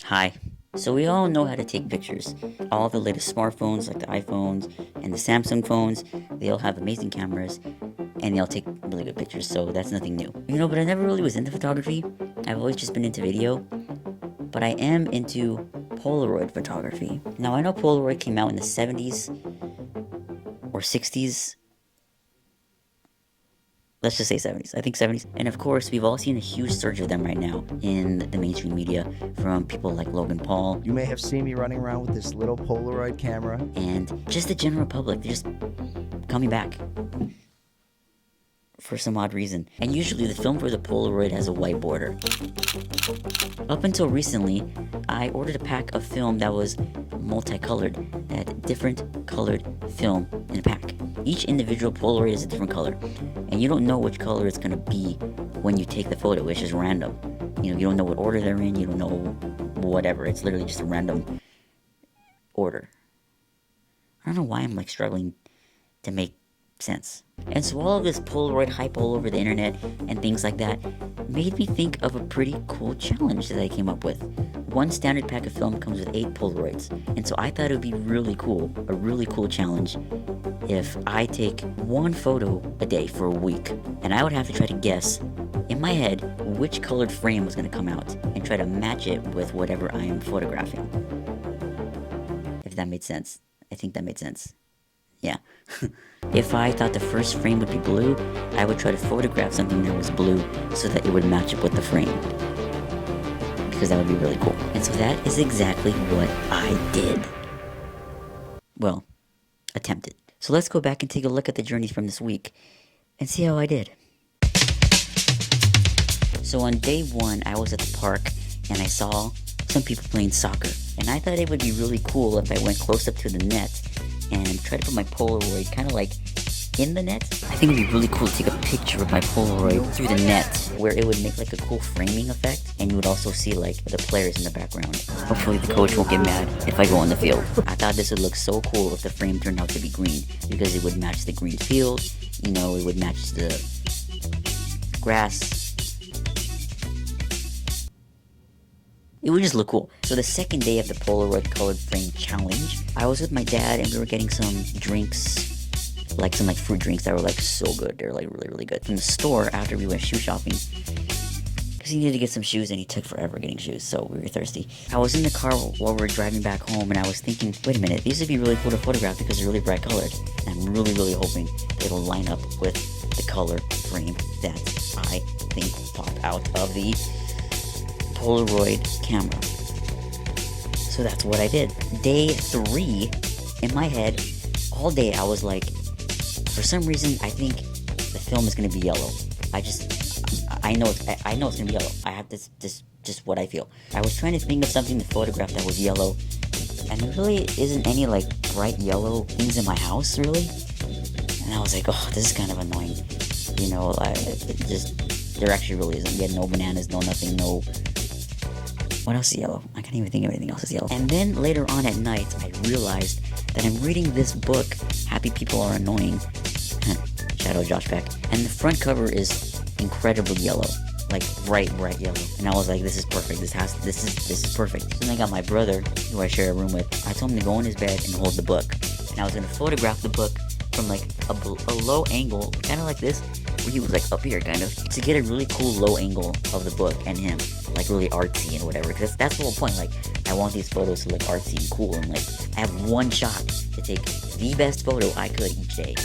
Hi. So we all know how to take pictures. All the latest smartphones like the iPhones and the Samsung phones, they all have amazing cameras and they all take really good pictures, so that's nothing new. But I never really was into photography. I've always just been into video, but I am into Polaroid photography. Now I know Polaroid came out in the 70s or 60s. Let's just say 70s. I think 70s. And of course, we've all seen a huge surge of them right now in the mainstream media from people like Logan Paul. You may have seen me running around with this little Polaroid camera. And just the general public. They're just coming back for some odd reason. And usually the film for the Polaroid has a white border. Up until recently, I ordered a pack of film that was multicolored, that had different colored film in a pack. Each individual Polaroid is a different color, and you don't know which color it's gonna be when you take the photo. It's just random. You don't know what order they're in, you don't know whatever. It's literally just a random order. I don't know why I'm struggling to make sense. And so all of this Polaroid hype all over the internet and things like that made me think of a pretty cool challenge that I came up with. One standard pack of film comes with 8 Polaroids, and so I thought it would be really cool, a really cool challenge, if I take one photo a day for a week, and I would have to try to guess in my head which colored frame was going to come out and try to match it with whatever I am photographing. If that made sense. I think that made sense. Yeah. If I thought the first frame would be blue, I would try to photograph something that was blue so that it would match up with the frame. Because that would be really cool. And so that is exactly what I did. Well, attempted. So let's go back and take a look at the journey from this week and see how I did. So on day 1, I was at the park and I saw some people playing soccer. And I thought it would be really cool if I went close up to the net and try to put my Polaroid kind of in the net. I think it'd be really cool to take a picture of my Polaroid through the net where it would make a cool framing effect, and you would also see the players in the background. Hopefully the coach won't get mad if I go on the field. I thought this would look so cool if the frame turned out to be green, because it would match the green field, it would match the grass. It would just look cool. So the second day of the Polaroid colored frame challenge, I was with my dad and we were getting some drinks, some fruit drinks that were so good. They're really, really good. From the store after we went shoe shopping. Because he needed to get some shoes and he took forever getting shoes, so we were thirsty. I was in the car while we were driving back home and I was thinking, wait a minute, these would be really cool to photograph because they're really bright colored. And I'm really, really hoping it'll line up with the color frame that I think popped out of the Polaroid camera. So that's what I did. Day 3, in my head, all day I was for some reason I think the film is gonna be yellow. I know it's gonna be yellow. I have this just what I feel. I was trying to think of something to photograph that was yellow, and there really isn't any bright yellow things in my house really. And I was oh, this is kind of annoying. There actually really isn't. We had no bananas, no nothing, no. What else is yellow? I can't even think of anything else is yellow. And then later on at night, I realized that I'm reading this book, Happy People Are Annoying. Shadow Josh Beck. And the front cover is incredibly yellow. Bright yellow. And I was this is perfect. This is perfect. So then I got my brother, who I share a room with. I told him to go in his bed and hold the book. And I was gonna photograph the book from a low angle, kind of like this, where he was up here kind of, to get a really cool low angle of the book and him, really artsy and whatever, because that's the whole point. I want these photos to look artsy and cool, and I have one shot to take the best photo I could each day.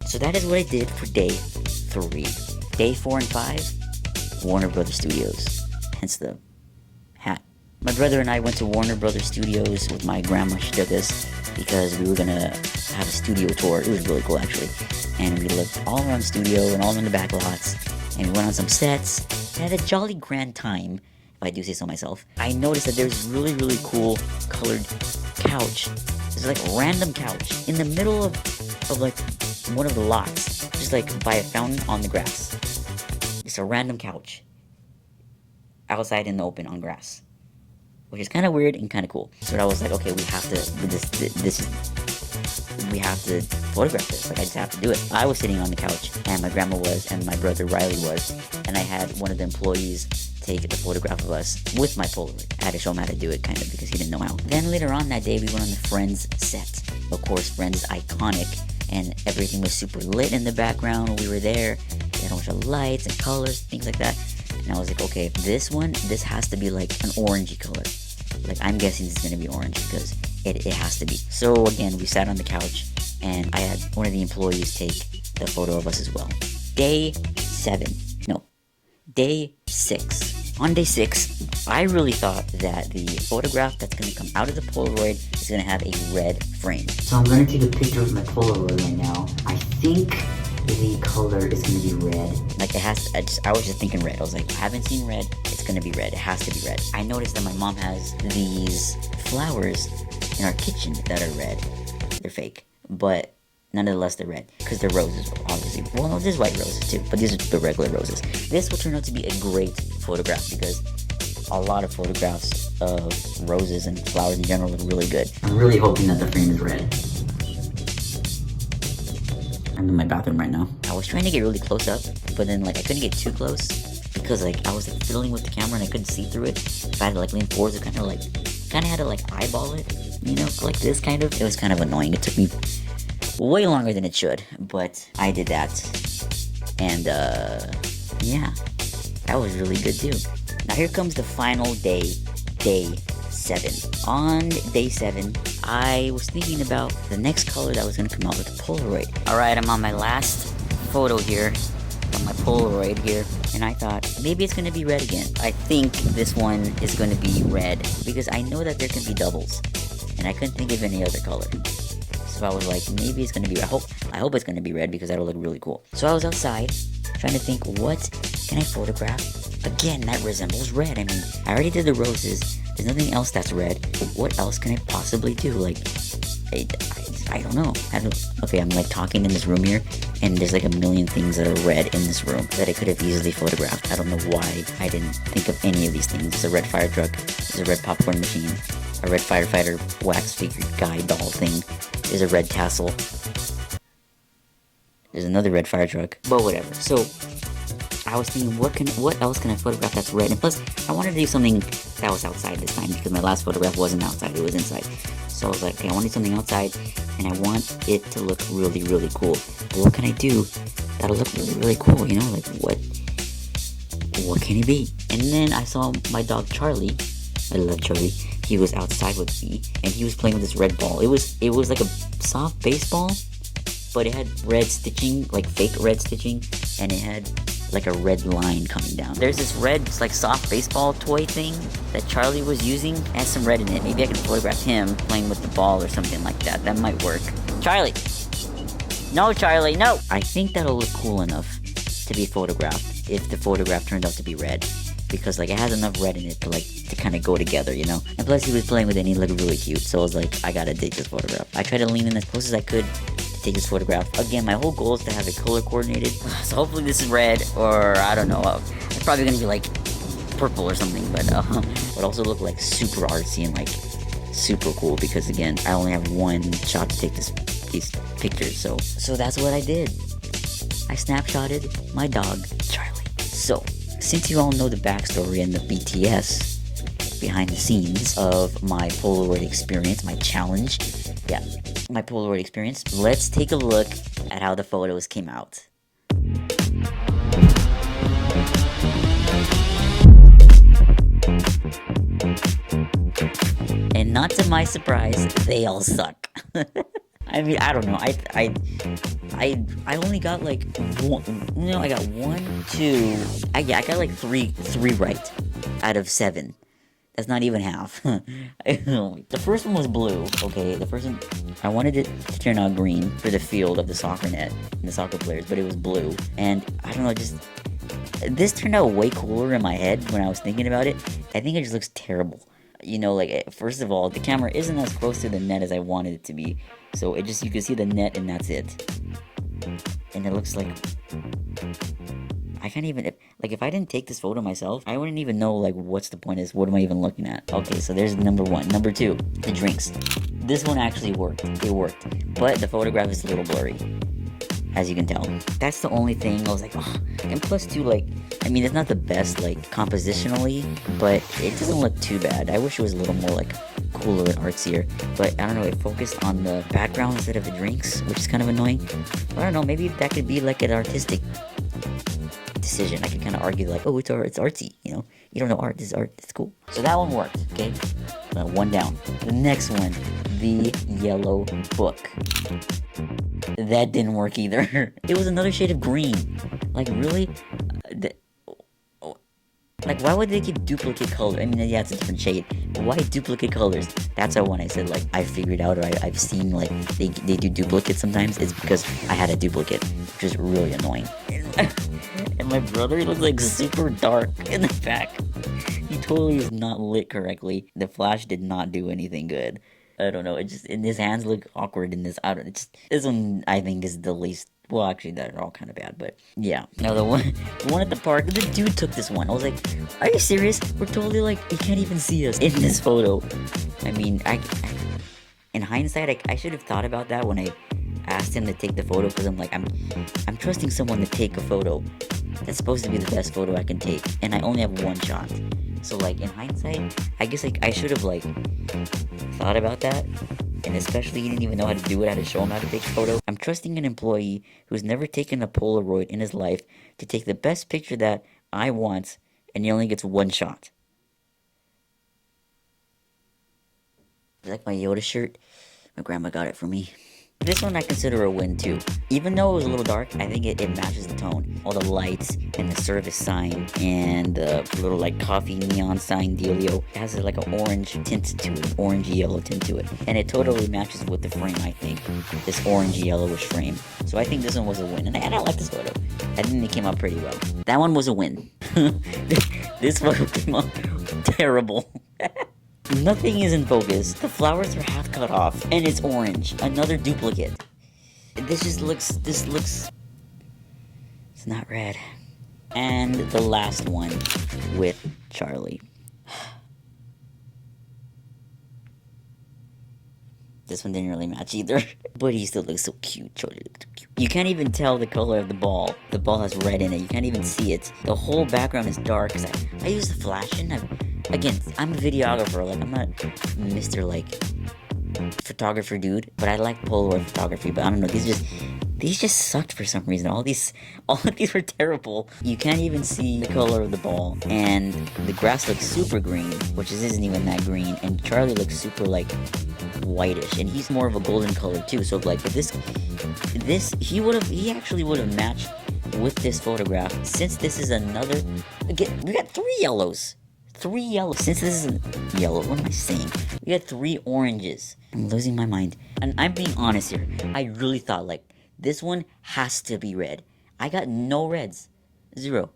So that is what I did for day 3. Day 4 and 5, Warner Brothers Studios, hence the hat. My brother and I went to Warner Brothers Studios with my grandma. She took us because we were gonna have a studio tour. It was really cool actually, and we looked all around the studio and all in the back lots, and we went on some sets. Had a jolly grand time, if I do say so myself. I noticed that there's really, really cool colored couch. There's a random couch in the middle of one of the lots, just by a fountain on the grass. Just a random couch outside in the open on grass, which is kind of weird and kind of cool. So I was okay, we have to photograph this. I just have to do it. I was sitting on the couch, and my grandma was, and my brother Riley was, and I had one of the employees take the photograph of us with my Polaroid. I had to show him how to do it, kind of, because he didn't know how. Then later on that day, we went on the Friends set. Of course, Friends is iconic, and everything was super lit in the background when we were there. They had a bunch of lights and colors, things like that. And I was like, okay, this has to be like an orangey color. Like, I'm guessing this is gonna be orange because it has to be. So again, we sat on the couch, and I had one of the employees take the photo of us as well. Day 6. On day 6, I really thought that the photograph that's going to come out of the Polaroid is going to have a red frame. So I'm going to take a picture of my Polaroid right now. I think the color is going to be red. Like, it has to, I was just thinking red. I was like, I haven't seen red. It's going to be red. It has to be red. I noticed that my mom has these flowers in our kitchen that are red. They're fake, but nonetheless, they're red, because they're roses, obviously. Well, no, there's white roses too, but these are the regular roses. This will turn out to be a great photograph, because a lot of photographs of roses and flowers in general look really good. I'm really hoping that the frame is red. I'm in my bathroom right now. I was trying to get really close up, but then, like, I couldn't get too close, because, like, I was, like, fiddling with the camera and I couldn't see through it. If I had to, like, lean forward, it kind of had to, like, eyeball it, you know, like this, kind of. It was kind of annoying. It took me way longer than it should, but I did that, and yeah, that was really good too. Now here comes the final day, day 7. On day 7, I was thinking about the next color that was going to come out with the Polaroid. Alright, I'm on my last photo here, on my Polaroid here, and I thought, maybe it's going to be red again. I think this one is going to be red, because I know that there can be doubles, and I couldn't think of any other color. So I was like, maybe it's gonna be, I hope it's gonna be red, because that'll look really cool. So I was outside, trying to think, what can I photograph again that resembles red? I mean, I already did the roses, there's nothing else that's red. What else can I possibly do? Like, I don't know. Okay, I'm like talking in this room here, and there's like a million things that are red in this room that I could have easily photographed. I don't know why I didn't think of any of these things. There's a red fire truck, there's a red popcorn machine, a red firefighter wax figure guy doll thing, there's a red tassel, there's another red fire truck, but whatever. So I was thinking, what else can I photograph that's red? And plus, I wanted to do something that was outside this time, because my last photograph wasn't outside, it was inside. So I was like, okay, I want to do something outside, and I want it to look really, really cool. But what can I do that'll look really, really cool, you know? Like, what can it be? And then I saw my dog Charlie. I love Charlie. He was outside with me, and he was playing with this red ball. It was like a soft baseball, but it had red stitching, like fake red stitching, and it had like a red line coming down. There's this red, like, soft baseball toy thing that Charlie was using. It has some red in it. Maybe I can photograph him playing with the ball or something like that. That might work. Charlie! No, Charlie, no! I think that'll look cool enough to be photographed if the photograph turns out to be red. Because, like, it has enough red in it to kind of go together, you know? And plus, he was playing with it and he looked really cute. So I was like, I gotta take this photograph. I tried to lean in as close as I could to take this photograph. Again, my whole goal is to have it color coordinated. So hopefully this is red, or I don't know. It's probably gonna be like purple or something, but also look like super artsy and like super cool, because again, I only have one shot to take these pictures. So that's what I did. I snapshotted my dog, Charlie. So, since you all know the backstory and the BTS behind the scenes of my Polaroid experience, my challenge, yeah, my Polaroid experience, let's take a look at how the photos came out. And not to my surprise, they all suck. I mean, I don't know. I only got like one. No, I got 1, 2. I got like three right out of 7. That's not even half. The first one was blue. Okay, the first one, I wanted it to turn out green for the field of the soccer net and the soccer players, but it was blue. And I don't know, just this turned out way cooler in my head when I was thinking about it. I think it just looks terrible. You know, like, first of all, the camera isn't as close to the net as I wanted it to be. So it just, you can see the net and that's it. And it looks like, I can't even, if I didn't take this photo myself, I wouldn't even know, like, what's the point is, what am I even looking at? Okay, so there's number 1. Number 2, the drinks. This one actually worked. It worked. But the photograph is a little blurry. as you can tell. That's the only thing I was like, oh. And plus too, like, I mean, it's not the best, like, compositionally, but it doesn't look too bad. I wish it was a little more, like, cooler and artsier, but I don't know, it focused on the background instead of the drinks, which is kind of annoying. But I don't know, maybe that could be, like, an artistic decision. I could kind of argue, like, oh, it's artsy, you know? You don't know art, this is art, it's cool. So that one worked, okay? One down. The next one, the yellow book. That didn't work either. It was another shade of green. Like, really? Like, why would they keep duplicate color? I mean, yeah, it's a different shade, but why duplicate colors? That's how when I said, like, I figured out, or I've seen, like, they do duplicates sometimes, it's because I had a duplicate, which is really annoying. And my brother looks, like, super dark in the back. He totally is not lit correctly. The flash did not do anything good. I don't know, it just, and his hands look awkward in this, this one, I think, is the least. Well, actually, they're all kind of bad, but yeah. Now, the one at the park, the dude took this one. I was like, are you serious? We're totally, like, you can't even see us in this photo. I mean, in hindsight, I should have thought about that when I asked him to take the photo, because I'm like, I'm trusting someone to take a photo. That's supposed to be the best photo I can take, and I only have one shot. So, like, in hindsight, I guess, like, I should have, like, thought about that. And especially, he didn't even know how to do it, how to show him how to take a photo. I'm trusting an employee who's never taken a Polaroid in his life to take the best picture that I want, and he only gets one shot. You like my Yoda shirt? My grandma got it for me. This one I consider a win too. Even though it was a little dark, I think it matches the tone. All the lights and the service sign and the little, like, coffee neon sign dealio. It has like an orange tint to it, an orangey yellow tint to it. And it totally matches with the frame, I think. This orangey yellowish frame. So I think this one was a win. And I like this photo. I think it came out pretty well. That one was a win. This photo came out terrible. Nothing is in focus. The flowers are half cut off, and it's orange. Another duplicate. This looks, it's not red. And the last one with Charlie. This one didn't really match either, but he still looks so cute. Charlie looks so cute. You can't even tell the color of the ball. The ball has red in it. You can't even see it. The whole background is dark, because I use the flash, and again, I'm a videographer, like, I'm not Mr. like photographer dude, but I like Polaroid photography. But I don't know, these just sucked for some reason. All of these were terrible. You can't even see the color of the ball, and the grass looks super green, which isn't even that green, and Charlie looks super, like, whitish, and he's more of a golden color too. So, like, if he actually would have matched with this photograph, since this is another, again, we got three yellows. Since this is yellow, what am I saying? We got three oranges. I'm losing my mind. And I'm being honest here. I really thought, like, this one has to be red. I got no reds. Zero.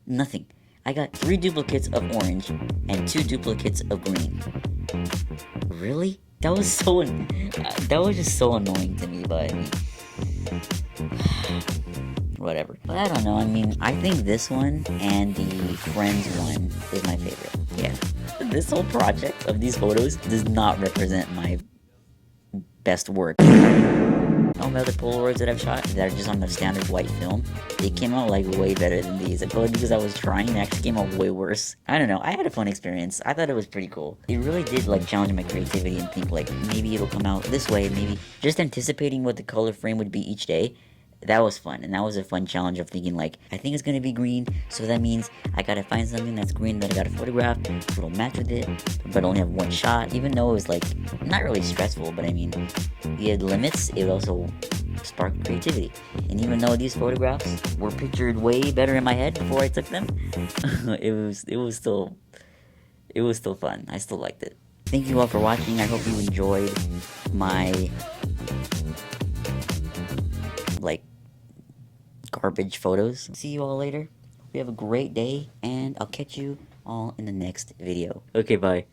Nothing. I got 3 duplicates of orange and 2 duplicates of green. Really? That was just so annoying to me, but I mean, whatever. But I don't know, I mean, I think this one and the Friends one is my favorite. Yeah. This whole project of these photos does not represent my best work. All the other Polaroids that I've shot that are just on the standard white film, they came out, like, way better than these. Probably because I was trying, it actually came out way worse. I don't know, I had a fun experience. I thought it was pretty cool. It really did, like, challenge my creativity and think, like, maybe it'll come out this way, maybe just anticipating what the color frame would be each day. That was fun, and that was a fun challenge of thinking, like, I think it's gonna be green, so that means I gotta find something that's green that I gotta photograph, it'll match with it, but only have one shot. Even though it was, like, not really stressful, but I mean, you had limits, it also sparked creativity. And even though these photographs were pictured way better in my head before I took them, it was still fun. I still liked it. Thank you all for watching. I hope you enjoyed my, like, garbage photos. See you all later. Hope you have a great day, and I'll catch you all in the next video. Okay, bye.